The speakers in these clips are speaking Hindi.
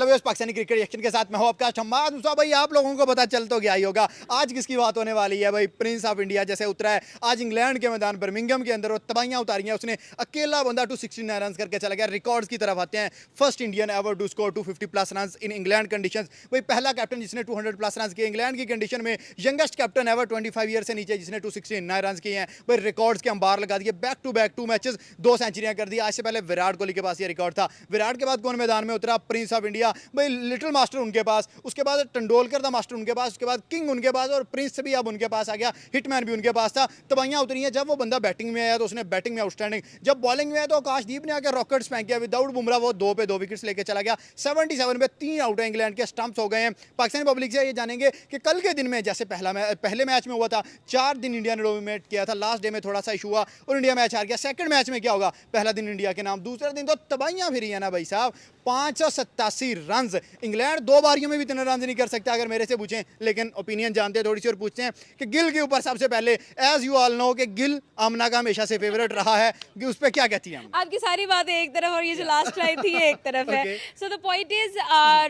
पाकिस्तानी क्रिकेट एक्शन के साथ मैं हूं आपका शम्माद मुसा। भाई आप लोगों को पता चल तो गया ही होगा आज किसकी बात होने वाली है। भाई प्रिंस ऑफ इंडिया जैसे उतरा है आज इंग्लैंड के मैदान बर्मिंघम के अंदर और तबाहियां उतारी हैं। उसने अकेला बंदा 269 रन करके चला गया। रिकॉर्ड्स की तरफ आते हैं। First Indian ever to score 250 plus run in England conditions. भाई पहला कैप्टन जिसने 200 प्लस रन किए इंग्लैंड की कंडीशन में। यंगेस्ट कैप्टन एवर 25 ईयर से नीचे जिसने 269 रन किए हैं। भाई रिकॉर्ड्स के अंबार लगा दिए। बैक टू बैक 2 मैचेस 2 सेंचुरियां कर दी। आज से पहले विराट कोहली के पास ये रिकॉर्ड था। विराट के बाद कौन मैदान में उतरा? Prince of India. भाई लिटिल मास्टर उनके पास, उसके बाद तेंदुलकर द मास्टर उनके पास, उसके बाद किंग उनके पास और प्रिंस भी अब उनके पास आ गया। हिटमैन भी उनके पास था। तबाहियां उतरी हैं। जब वो बंदा बैटिंग में आया तो उसने बैटिंग में आउटस्टैंडिंग, जब बॉलिंग में आया तो आकाशदीप ने आकर रॉकेट्स फेंक किया। विदाउट बुमराह वो 2 पे 2 विकेट्स लेके चला गया। 77 पे 3 आउट है। इंग्लैंड के स्टंप्स हो गए हैं। पाकिस्तानी पब्लिक से ये जानेंगे कि कल के दिन में जैसे पहले मैच में हुआ था 4 दिन इंडिया ने डोमिनेट किया था। लास्ट डे में थोड़ा सा इशू हुआ और इंडिया मैच हार गया। सेकंड मैच में क्या होगा? पहला दिन इंडिया के नाम, दूसरा दिन तो तबाहियां फिरी है ना भाई साहब। 587 रन। इंग्लैंड 2 बारियों में भी इतने रन नहीं कर सकता अगर मेरे से पूछें, लेकिन ओपिनियन जानते हैं थोड़ी सी और पूछते हैं कि गिल के ऊपर सबसे पहले एज यू ऑल नो कि गिल आमना का हमेशा से फेवरेट रहा है कि उस पे क्या कहती हैं? आपकी सारी बातें एक तरफ और ये जो लास्ट लाइन थी ये एक तरफ है। So the point is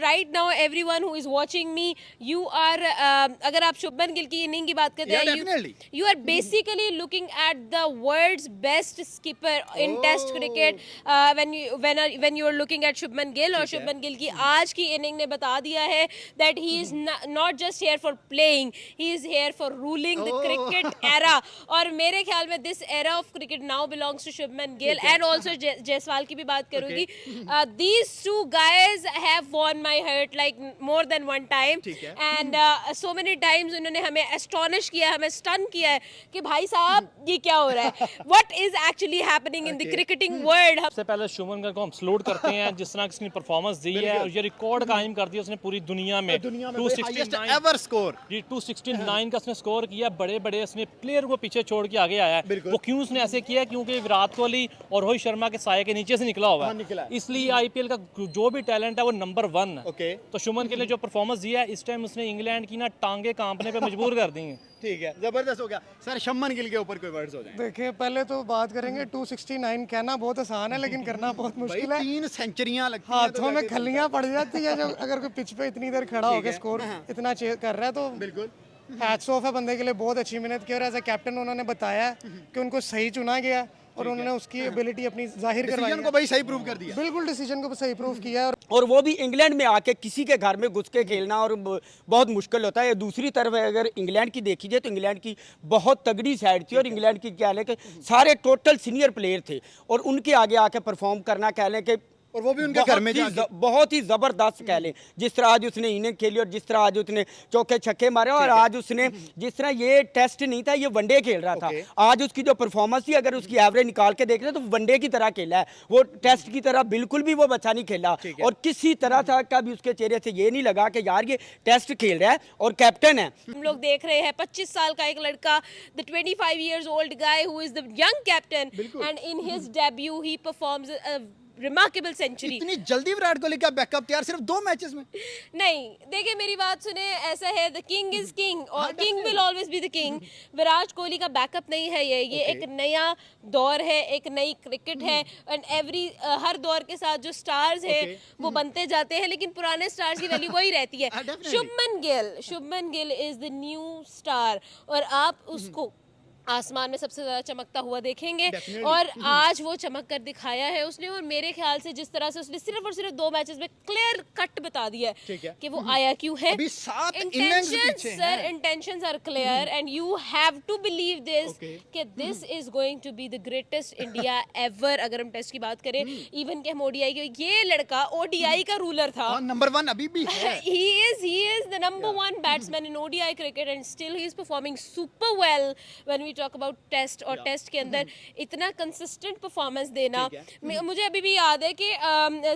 right now everyone who is watching me you are अगर आप शुभमन गिल की इनिंग की बात करते हैं you are basically looking at the world's best skipper in test cricket when you are looking at Shubman Gill. और शुभमन गिल की आज की इनिंग ने बता दिया है that he is not just here for playing, he is here for ruling the cricket era. और मेरे ख्याल में this era of cricket now belongs to Shubman Gill and also Jaiswal की भी बात करूंगी। These two guys have won my heart like more than one time and so many times उन्होंने हमें एस्टोनिश किया, हमें स्टन किया है कि भाई साहब ये क्या हो रहा है, what is actually happening in the cricketing world. सबसे पहले शुभमन गिल को हम सलूट करते हैं जिस तरह की परफॉर्मेंस दी है और ये रिकॉर्ड कायम कर दिया उसने पूरी दुनिया में 269 एवर स्कोर जी 269 का उसने स्कोर किया। बड़े बड़े उसने प्लेयर को पीछे छोड़ के आगे आया है। वो क्यों उसने ऐसे किया? क्योंकि विराट कोहली और रोहित शर्मा के साये के नीचे से निकला हुआ है। इसलिए आईपीएल का जो भी टैलेंट है वो नंबर 1 है। तो शुभमन गिल ने जो परफॉर्मेंस दिया है इस टाइम उसने इंग्लैंड की ना टांगे कांपने पे मजबूर कर दी हैं। ठीक है, जबरदस्त हो गया। सर शुभमन गिल के ऊपर कोई वर्ड्स हो जाए? देखिए पहले तो बात करेंगे 269 कहना बहुत आसान है लेकिन करना बहुत मुश्किल है। 3 सेंचुरियां लगती हैं हाथों में खलियां पड़ जाती है जो अगर कोई पिच पे इतनी देर खड़ा होकर स्कोर इतना कर रहा है तो बिल्कुल हैट्स ऑफ है बंदे के लिए। बहुत अच्छी मेहनत की और एज ए कैप्टन उन्होंने बताया कि उनको सही चुना गया और उन्होंने उसकी एबिलिटी अपनी जाहिर करवाई को भाई सही प्रूव कर दिया। बिल्कुल डिसीजन को सही प्रूव किया है। और वो भी इंग्लैंड में आके किसी के घर में घुस के खेलना और बहुत मुश्किल होता है। दूसरी तरफ अगर इंग्लैंड की देखी जाए तो इंग्लैंड की बहुत तगड़ी साइड थी और इंग्लैंड की क्या लें कि सारे टोटल सीनियर प्लेयर थे और उनके आगे आके परफॉर्म करना क्या लें कि और वो भी उनके घर में बहुत ही जबरदस्त कह लें। जिस तरह आज उसने इनिंग खेली और जिस तरह आज उसने चौके छक्के मारे और आज उसने जिस तरह ये टेस्ट नहीं था ये वनडे खेल रहा था। आज उसकी जो परफॉर्मेंस थी अगर उसकी एवरेज निकाल के देख रहे तो वनडे की तरह खेला है। वो टेस्ट की तरह बिल्कुल भी वो बच्चा नहीं खेला और किसी तरह था कभी उसके चेहरे से ये नहीं लगा कि यार ये टेस्ट खेल रहा है और कैप्टन है। हम लोग देख रहे हैं 25 साल का एक लड़का, the 25 years old guy who is the young captain and in his debut he performs a remarkable century. इतनी जल्दी विराट कोहली का बैकअप तैयार सिर्फ 2 मैचेस में? नहीं देखिए मेरी बात सुने, ऐसा है द किंग इज किंग और king will always be the king. Virat Kohli का बैकअप नहीं है ये एक नया दौर है, एक नई क्रिकेट है एंड हर दौर के साथ जो स्टार्स हैं वो बनते जाते हैं लेकिन पुराने स्टार्स की वैल्यू वही रहती है। Shubman Gill is the new star और आप उसको आसमान में सबसे ज्यादा चमकता हुआ देखेंगे और आज वो चमक कर दिखाया है उसने। और मेरे ख्याल से जिस तरह से उसने सिर्फ और सिर्फ 2 मैचेस में क्लियर कट बता दिया है कि वो आया क्यों है। Intentions are clear and you have to believe this कि this is going to be the greatest India ever. अगर हम टेस्ट की बात करें इवन के हम ओडीआई की, ये लड़का ओडीआई का रूलर था, नंबर 1 अभी भी है। he is the number 1 batsman in ODI cricket and still he is performing super well when we talk about test. और टेस्ट के अंदर इतना कंसिस्टेंट परफॉर्मेंस देना, मुझे अभी भी याद है कि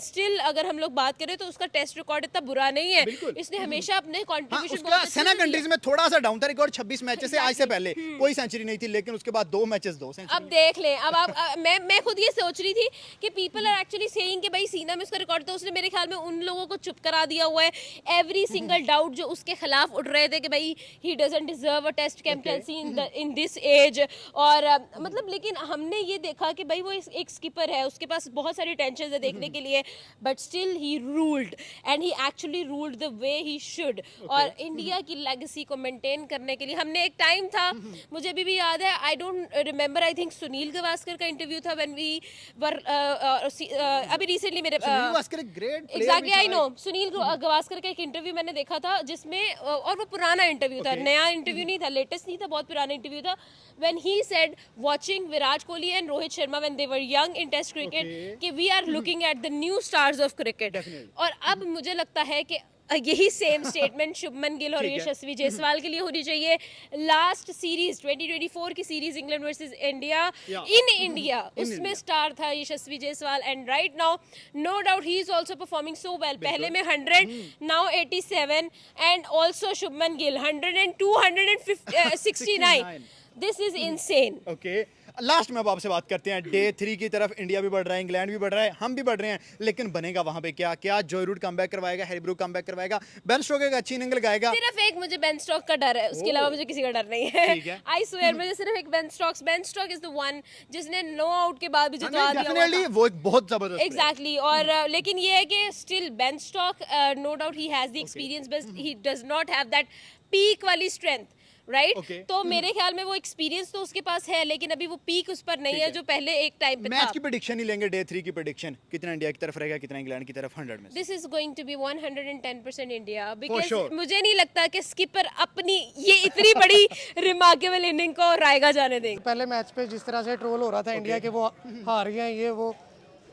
स्टिल अगर हम लोग बात करें तो उसका टेस्ट रिकॉर्ड इतना बुरा नहीं है। इसने हमेशा अपने कंट्रीब्यूशन उसका सेना कंट्रीज में थोड़ा सा डाउन था रिकॉर्ड 26 मैचेस से। आज से पहले कोई सेंचुरी नहीं थी लेकिन उसके बाद 2 मैचेस 2 सेंचुरी। अब देख लें, अब आप मैं खुद ये सोच रही थी कि पीपल आर एक्चुअली सेइंग कि भाई सीना में उसका रिकॉर्ड था। उसने मेरे ख्याल में उन लोगों को चुप करा दिया हुआ है। एवरी सिंगल डाउट जो उसके खिलाफ उठ रहे थे कि भाई he doesn't deserve a test captaincy in this age और मतलब लेकिन हमने ये देखा कि भाई वो एक स्किपर है, उसके पास बहुत सारी टेंशन है देखने के लिए, but still he ruled and he actually ruled the way he should. और इंडिया की लेगेसी को मेंटेन करने के लिए हमने एक टाइम था, मुझे अभी भी याद है, I don't remember, I think Sunil Gavaskar का इंटरव्यू था व्हेन वी वर अभी रिसेंटली मेरे exactly I know Sunil Gavaskar का एक इंटरव्यू मैंने देखा था जिसमें और वो पुराना इंटरव्यू था, नया इंटरव्यू नहीं था, लेटेस्ट नहीं था, बहुत पुराना इंटरव्यू था, when he said watching Virat Kohli and Rohit Sharma when they were young in test cricket कि we are looking at the new stars of cricket। और अब मुझे लगता है कि यही सेम स्टेटमेंट शुभमन गिल और यशस्वी जायसवाल के लिए होनी चाहिए। लास्ट सीरीज 2024 की series England versus India in India उसमें स्टार था Yashasvi Jaiswal and right now no doubt he is also performing so well. पहले में 100 now 87 and also Shubman Gill 102 169 this is insane. Okay last में अब आपसे बात करते हैं, डे 3 की तरफ इंडिया भी बढ़ रहा है, इंग्लैंड भी बढ़ रहा है, हम भी बढ़ रहे हैं, लेकिन बनेगा वहां पे क्या? क्या जॉय रूट कमबैक करवाएगा, हैरी ब्रूक कमबैक करवाएगा, बेन स्टोक्स एक अच्छी इनिंग लगाएगा? सिर्फ एक मुझे बेन स्टोक्स का डर है, उसके अलावा मुझे किसी का डर नहीं है। आई स्वेयर मुझे सिर्फ एक Ben Stokes is the one जिसने नो आउट के बाद भी जितवा दिया। डेफिनेटली वो एक बहुत जबरदस्त एग्जैक्टली और लेकिन ये है कि still Ben Stokes no doubt he has the experience but he does not have that peak वाली स्ट्रेंथ राइट। तो मेरे ख्याल में वो एक्सपीरियंस तो उसके पास है लेकिन अभी वो पीक उस पर नहीं है जो पहले एक टाइम पे था। मैच की प्रेडिक्शन ही लेंगे, डे 3 की प्रेडिक्शन कितना इंडिया की तरफ रहेगा, कितना इंग्लैंड की तरफ? 100 में this is going to be 110% India because मुझे नहीं लगता कि स्किपर अपनी ये इतनी बड़ी रिमार्केबल इनिंग को रायगा जाने देंगे। पहले मैच पे जिस तरह से ट्रोल हो रहा था इंडिया के वो हार गए ये वो,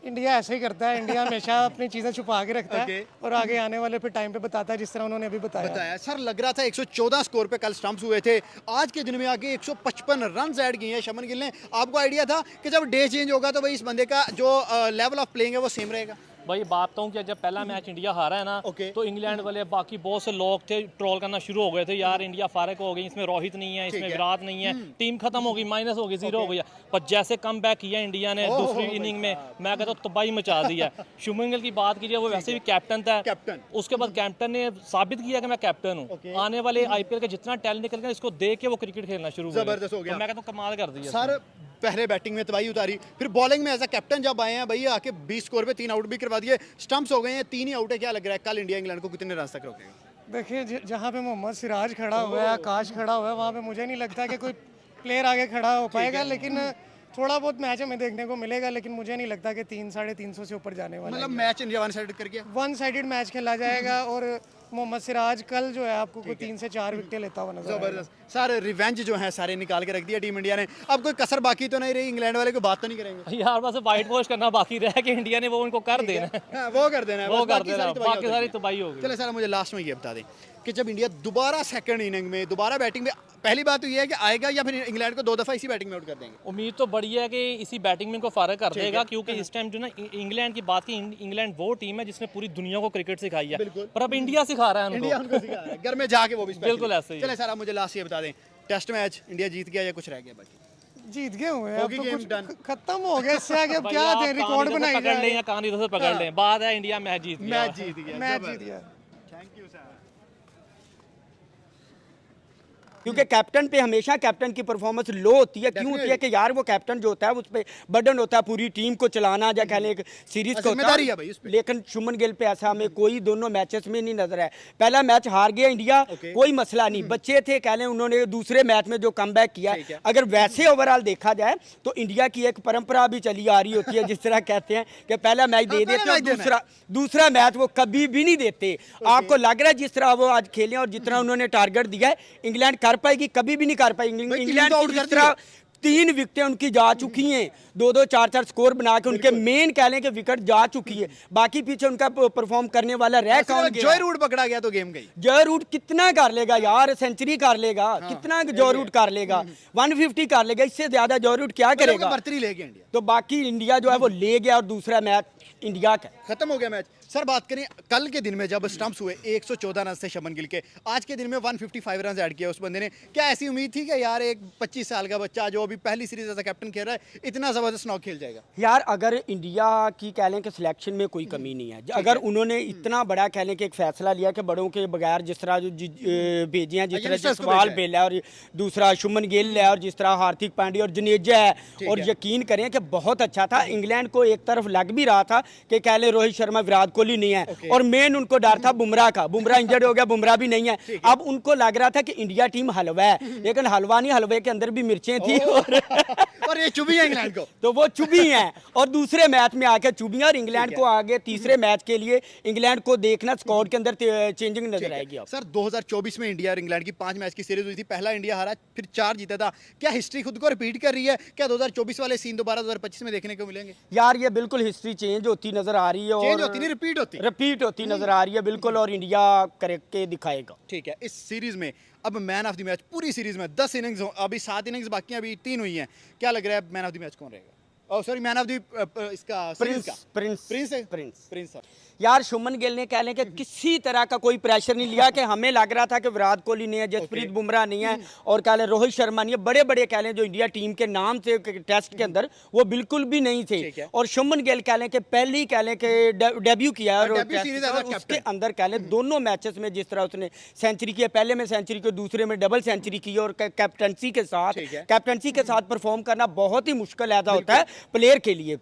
इंडिया ऐसे ही करता है, इंडिया हमेशा अपनी चीजें छुपा के रखता है और आगे आने वाले फिर टाइम पे बताता है जिस तरह उन्होंने अभी बताया। सर लग रहा था 114 स्कोर पे कल स्टंप्स हुए थे, आज के दिन में आके 155 रन ऐड किए हैं शुभमन गिल ने। आपको आइडिया था कि जब डे चेंज होगा तो भाई इस बंदे का जो लेवल ऑफ प्लेइंग है वो सेम रहेगा? भाई बात तो कि जब पहला मैच इंडिया हारा है ना तो इंग्लैंड वाले बाकी बहुत से लोग थे ट्रोल करना शुरू हो गए थे, यार इंडिया फारक हो गई, इसमें रोहित नहीं है, इसमें विराट नहीं है, टीम खत्म हो गई, माइनस हो गई, 0 हो गया। पर जैसे कम बैक किया इंडिया ने दूसरी इनिंग में, मैं कहता हूँ तबाही मचा दिया। शुभमन गिल की बात कीजिए, वो वैसे भी कैप्टन था, उसके बाद कैप्टन ने साबित किया कि मैं कैप्टन हूँ। आने वाले IPL का जितना टैलेंट निकल गया इसको देख के वो क्रिकेट खेलना शुरू जबरदस्त हो गया। मैं कहता हूँ कमाल कर दिया सर। पहले बैटिंग में तबाही उतारी, फिर बॉलिंग में एज अ कैप्टन जब आए हैं भैया आके 20 स्कोर पे 3 आउट भी करवा दिए, स्टंप्स हो गए हैं, 3 ही आउट है। क्या लग रहा है कल इंडिया इंग्लैंड को कितने रन तक रोकेगा? देखिए जहाँ पे मोहम्मद सिराज खड़ा हुआ है, आकाश खड़ा हुआ है, वहाँ पे मुझे नहीं लगता कि कोई प्लेयर आगे खड़ा हो पाएगा, लेकिन थोड़ा बहुत मैच हमें देखने को मिलेगा, लेकिन मुझे नहीं लगता कि 300-350 से ऊपर जाने वाला है। मतलब मैच इंडिया वन साइडेड करके वन साइडेड मैच खेला जाएगा और मोहम्मद सिराज कल जो है आपको कोई 3 से 4 विकेट लेता हुआ नजर आएगा। जबरदस्त। सर रिवेंज जो है सारे निकाल के रख दिया टीम इंडिया ने, अब कोई कसर बाकी तो नहीं रही? इंग्लैंड वाले को बात तो नहीं करेंगे यार, बस वाइट वॉश करना बाकी रह कि इंडिया ने वो उनको कर देना है, वो कर देना है, वो कर देना, बाकी सारी तबाही होगी। चलो सर मुझे लास्ट में ये बता दें कि जब इंडिया दोबारा सेकंड इनिंग में दोबारा बैटिंग में, पहली बात तो ये है कि आएगा या फिर इंग्लैंड को 2 दफा इसी बैटिंग में आउट कर देंगे? उम्मीद तो बड़ी है कि इसी बैटिंग में इनको फारक कर देगा, क्योंकि इस टाइम जो ना इंग्लैंड की बात की, इंग्लैंड वो टीम है जिसने पूरी दुनिया को क्रिकेट सिखाई है, पर अब इंडिया सिखा रहा है इंडिया उनको सिखा रहा है घर में जाके, वो भी बिल्कुल ऐसे ही। चले सर आप मुझे लास्ट ये बता दें, टेस्ट मैच इंडिया जीत गया या कुछ रह गया बाकी? जीत गए हुए हैं, अब तो गेम कुछ डन खत्म हो गया, इससे आगे अब क्या दें, रिकॉर्ड बनाई पकड़ जाए। लें या कहानी इधर से पकड़ लें, बात है इंडिया मैच जीत गया। मैच जीत गया, मैच जीत गया। Thank you sir. क्योंकि कैप्टन पे हमेशा कैप्टन की परफॉर्मेंस लो होती है। क्यों होती है कि यार वो कैप्टन जो होता है उस पर बर्डन होता है पूरी टीम को चलाना, या कह लें एक सीरीज को होता है। लेकिन शुभमन गिल पे ऐसा हमें कोई दोनों मैचेस में नहीं नजर है। पहला मैच हार गया इंडिया, कोई मसला नहीं, बच्चे थे कह लें, उन्होंने दूसरे मैच में जो कमबैक किया, अगर वैसे ओवरऑल देखा जाए तो इंडिया की एक परंपरा भी चली आ रही होती है, जिस तरह कहते हैं कि पहला मैच दे देते और दूसरा मैच वो कभी भी नहीं देते। आपको लग रहा है जिस तरह वो आज खेले और जितना उन्होंने टारगेट दिया है इंग्लैंड कर पाएगी? कभी भी नहीं कर पाएगी। इंग्लैंड की जिस तरह 3 विकेटें उनकी जा चुकी हैं, 2-2 4-4 स्कोर बना के उनके मेन कह लें कि विकेट जा चुकी है, बाकी पीछे उनका परफॉर्म करने वाला रह कौन गया? जॉय रूट पकड़ा गया तो गेम गई। जॉय रूट कितना कर लेगा यार, सेंचुरी कर लेगा, कितना जॉय रूट कर लेगा, 150 कर लेगा, इससे ज्यादा जॉय रूट क्या करेगा? बर्तरी ले गया इंडिया, तो बाकी इंडिया जो है वो ले गया और दूसरा मैच इंडिया का खत्म हो गया मैच। सर बात करें कल के दिन में जब स्टंप्स हुए 114 रन से शुभमन गिल के, आज के दिन में 155 रन ऐड किया उस बंदे ने, क्या ऐसी उम्मीद थी कि यार एक 25 साल का बच्चा जो अभी पहली सीरीज एज कैप्टन खेल रहा है इतना जबरदस्त नॉक खेल जाएगा? यार अगर इंडिया की कह लें कि सिलेक्शन में कोई कमी नहीं है, अगर उन्होंने इतना बड़ा कह लें कि एक फैसला लिया कि बड़ों के बगैर जिस तरह जो भेजे हैं, जिस तरह जसवाल भेजा है और दूसरा शुभमन गिल है और जिस तरह हार्दिक पांड्या और जडेजा है, और यकीन करें कि बहुत अच्छा था। इंग्लैंड को एक तरफ लग भी रहा था कि कह लें रोहित शर्मा विराट कोहली नहीं है, और मेन उनको डर था बुमराह का, बुमराह इंजर्ड हो गया, बुमराह भी नहीं है। अब उनको लग रहा था कि इंडिया टीम हलवा है, लेकिन हलवा नहीं, हलवे के अंदर भी मिर्चें थी और ये चुभी है इंग्लैंड को, तो वो चुभी हैं और दूसरे मैच में आके चुभी, और इंग्लैंड को आगे तीसरे मैच के लिए इंग्लैंड को देखना स्क्वाड के अंदर चेंजिंग नजर आएगी। अब सर 2024 में इंडिया और इंग्लैंड की 5 मैच की सीरीज हुई थी, पहला इंडिया हारा फिर 4 जीता था, क्या हिस्ट्री खुद को रिपीट कर रही है? क्या 2024 वाले सीन दोबारा 2025 में देखने को मिलेंगे? यार ये बिल्कुल हिस्ट्री चेंज होती नजर आ रही है, चेंज और होती नहीं, रिपीट होती नजर आ रही है बिल्कुल, और इंडिया करके दिखाएगा। ठीक है, इस सीरीज में अब मैन ऑफ द मैच पूरी सीरीज में 10 इनिंग्स अभी 7 इनिंग्स बाकी हैं, अभी 3 हुई हैं, क्या लग रहा है मैन ऑफ द मैच कौन रहेगा? Oh sorry, man of the इसका सीरीज का प्रिंस सर। यार शुभमन गिल ने कह लें कि किसी तरह का कोई प्रेशर नहीं लिया, कि हमें लग रहा था कि विराट कोहली नहीं है, जसप्रीत बुमराह नहीं है, और कह लें रोहित शर्मा नहीं है, बड़े बड़े कह लें जो इंडिया टीम के नाम थे टेस्ट के अंदर वो बिल्कुल भी नहीं थे, और शुभमन गिल कह लें कि पहले ही कह लें कि डेब्यू किया, और उसके अंदर कह लें दोनों मैचेस में जिस तरह उसने सेंचुरी किया, पहले में सेंचुरी की, दूसरे में डबल सेंचुरी की, और कैप्टनसी के साथ परफॉर्म करना बहुत ही मुश्किल ऐसा होता है प्लेयर के लिए।